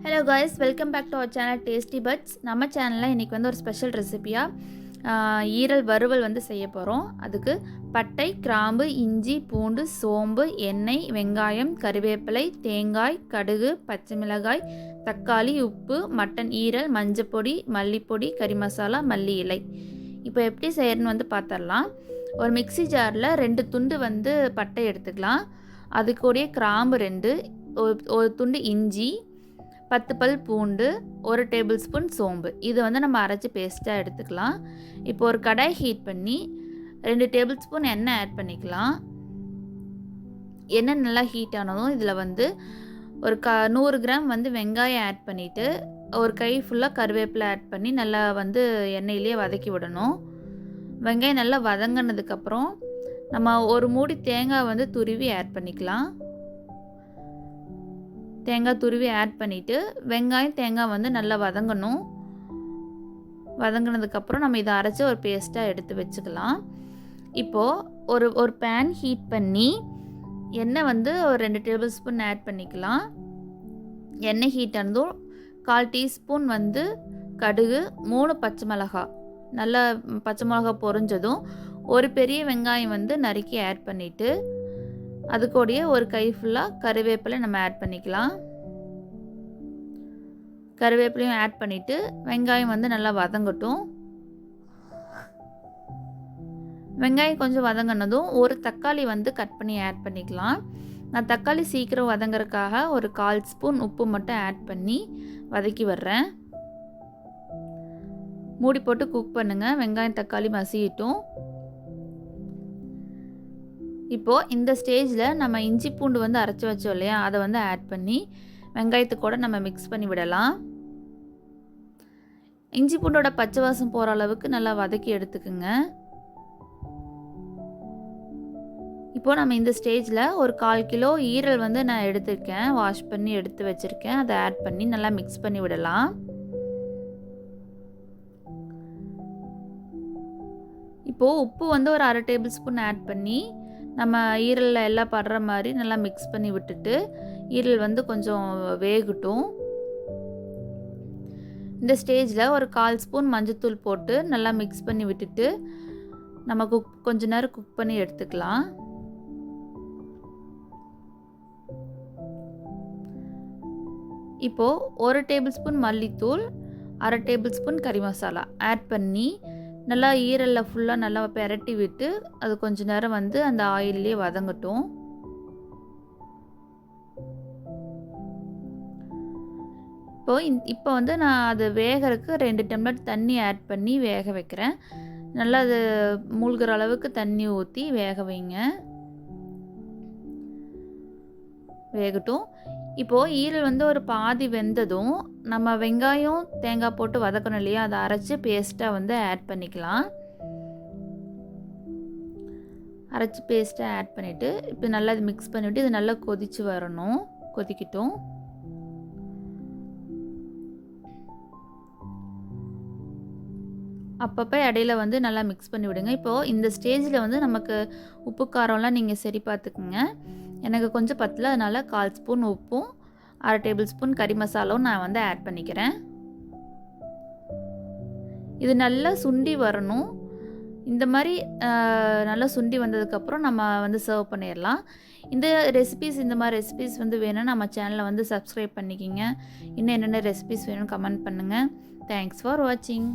Hello guys, welcome back to our channel Tasty Buds. நம்ம சேனலில் இன்றைக்கி வந்து ஒரு ஸ்பெஷல் ரெசிபியாக ஈரல் வறுவல் வந்து செய்ய போகிறோம். அதுக்கு பட்டை, கிராம்பு, இஞ்சி, பூண்டு, சோம்பு, எண்ணெய், வெங்காயம், கறிவேப்பிலை, தேங்காய், கடுகு, பச்சை மிளகாய், தக்காளி, உப்பு, மட்டன் ஈரல், மஞ்சப்பொடி, மல்லிப்பொடி, கறி மசாலா, மல்லி இலை. இப்போ எப்படி செய்யறதுன்னு வந்து பார்த்துடலாம். ஒரு மிக்சி ஜாரில் 2 துண்டு வந்து பட்டை எடுத்துக்கலாம். அது கூடயே கிராம்பு 2, ஒரு துண்டு இஞ்சி, 10 பல் பூண்டு, 1 டேபிள் ஸ்பூன் சோம்பு, இது வந்து நம்ம அரைச்சி பேஸ்ட்டாக எடுத்துக்கலாம். இப்போ ஒரு கடாய் ஹீட் பண்ணி 2 டேபிள் ஸ்பூன் எண்ணெய் ஆட் பண்ணிக்கலாம். எண்ணெய் நல்லா ஹீட் ஆனதும் இதில் வந்து ஒரு 100 கிராம் வந்து வெங்காயம் ஆட் பண்ணிவிட்டு ஒரு கை ஃபுல்லாக கருவேப்பிலை ஆட் பண்ணி நல்லா வந்து எண்ணெயிலே வதக்கி விடணும். வெங்காயம் நல்லா வதங்கினதுக்கப்புறம் நம்ம ஒரு மூடி தேங்காய் வந்து துருவி ஆட் பண்ணிக்கலாம். தேங்காய் துருவி ஆட் பண்ணிவிட்டு வெங்காயம் தேங்காய் வந்து நல்லா வதங்கணும். வதங்கினதுக்கப்புறம் நம்ம இதை அரைச்சி ஒரு பேஸ்ட்டாக எடுத்து வச்சுக்கலாம். இப்போது ஒரு பேன் ஹீட் பண்ணி எண்ணெய் வந்து ஒரு 2 டேபிள் ஸ்பூன் ஆட் பண்ணிக்கலாம். எண்ணெய் ஹீட் ஆனதும் 1/4 டீஸ்பூன் வந்து கடுகு, 3 பச்சை மிளகா, நல்லா பச்சை மிளகா பொரிஞ்சதும் ஒரு பெரிய வெங்காயம் வந்து நறுக்கி ஆட் பண்ணிவிட்டு அது கூடயே ஒரு கை ஃபுல்லாக கருவேப்பிலை நம்ம ஆட் பண்ணிக்கலாம். கருவேப்பிலையும் ஆட் பண்ணிவிட்டு வெங்காயம் வந்து நல்லா வதங்கட்டும். வெங்காயம் கொஞ்சம் வதங்கினதும் ஒரு தக்காளி வந்து கட் பண்ணி ஆட் பண்ணிக்கலாம். நான் தக்காளி சீக்கிரம் வதங்குறதுக்காக ஒரு 1/4 ஸ்பூன் உப்பு மட்டும் ஆட் பண்ணி வதக்கி வர்றேன். மூடி போட்டு குக் பண்ணுங்கள். வெங்காயம் தக்காளி மசியட்டும். இப்போது இந்த ஸ்டேஜில் நம்ம இஞ்சி பூண்டு வந்து அரைச்சி வச்சோம் இல்லையா, அதை வந்து ஆட் பண்ணி வெங்காயத்து கூட நம்ம மிக்ஸ் பண்ணி விடலாம். இஞ்சி பூண்டோட பச்சை வாசம் போகிற அளவுக்கு நல்லா வதக்கி எடுத்துக்குங்க. இப்போது நம்ம இந்த ஸ்டேஜில் ஒரு 1/4 கிலோ ஈரல் வந்து நான் எடுத்திருக்கேன், வாஷ் பண்ணி எடுத்து வச்சுருக்கேன். அதை ஆட் பண்ணி நல்லா மிக்ஸ் பண்ணி விடலாம். இப்போது உப்பு வந்து ஒரு 1/2 டேபிள் ஸ்பூன் ஆட் பண்ணி நம்ம ஈரலில் எல்லாம் படுற மாதிரி நல்லா மிக்ஸ் பண்ணி விட்டுட்டு ஈரல் வந்து கொஞ்சம் வேகட்டும். இந்த ஸ்டேஜில் ஒரு 1/4 ஸ்பூன் மஞ்சத்தூள் போட்டு நல்லா மிக்ஸ் பண்ணி விட்டுட்டு நம்ம கொஞ்ச நேரம் குக் பண்ணி எடுத்துக்கலாம். இப்போது 1 டேபிள் ஸ்பூன் மல்லித்தூள், 1/2 டேபிள் ஸ்பூன் கறி மசாலா ஆட் பண்ணி நல்லா ஈரலில் ஃபுல்லாக நல்லா பெரட்டி விட்டு அது கொஞ்ச நேரம் வந்து அந்த ஆயிலே வதங்கட்டும். இப்போ வந்து நான் அது வேகிறதுக்கு 2 டம்ளர் தண்ணி ஆட் பண்ணி வேக வைக்கிறேன். நல்லா அது மூழ்கிற அளவுக்கு தண்ணி ஊற்றி வேக வைங்க. வேகட்டும். இப்போது ஈரல் வந்து ஒரு பாதி வெந்ததும் நம்ம வெங்காயம் தேங்காய் போட்டு வதக்கணும் இல்லையா, அதை அரைச்சி பேஸ்ட்டாக வந்து ஆட் பண்ணிக்கலாம். அரைச்சி பேஸ்ட்டாக ஆட் பண்ணிவிட்டு இப்போ நல்லா இது மிக்ஸ் பண்ணிவிட்டு இது நல்லா கொதித்து வரணும். கொதிக்கட்டும். அப்பப்போ இடையில வந்து நல்லா மிக்ஸ் பண்ணி விடுங்க. இப்போது இந்த ஸ்டேஜில் வந்து நமக்கு உப்பு காரம்லாம் நீங்கள் சரி பார்த்துக்குங்க. எனக்கு கொஞ்சம் பத்தல, அதனால் 1/4 ஸ்பூன் உப்பும் 1/2 டேபிள் ஸ்பூன் கறி மசாலாவும் நான் வந்து ஆட் பண்ணிக்கிறேன். இது நல்லா சுண்டி வரணும். இந்த மாதிரி நல்லா சுண்டி வந்ததுக்கப்புறம் நம்ம வந்து சர்வ் பண்ணிடலாம். இந்த மாதிரி ரெசிபீஸ் வந்து வேணும்னா நம்ம சேனலை வந்து சப்ஸ்கிரைப் பண்ணிக்கிங்க. இன்னும் என்னென்ன ரெசிபீஸ் வேணும்னு கமெண்ட் பண்ணுங்கள். தேங்க்ஸ் ஃபார் வாட்சிங்.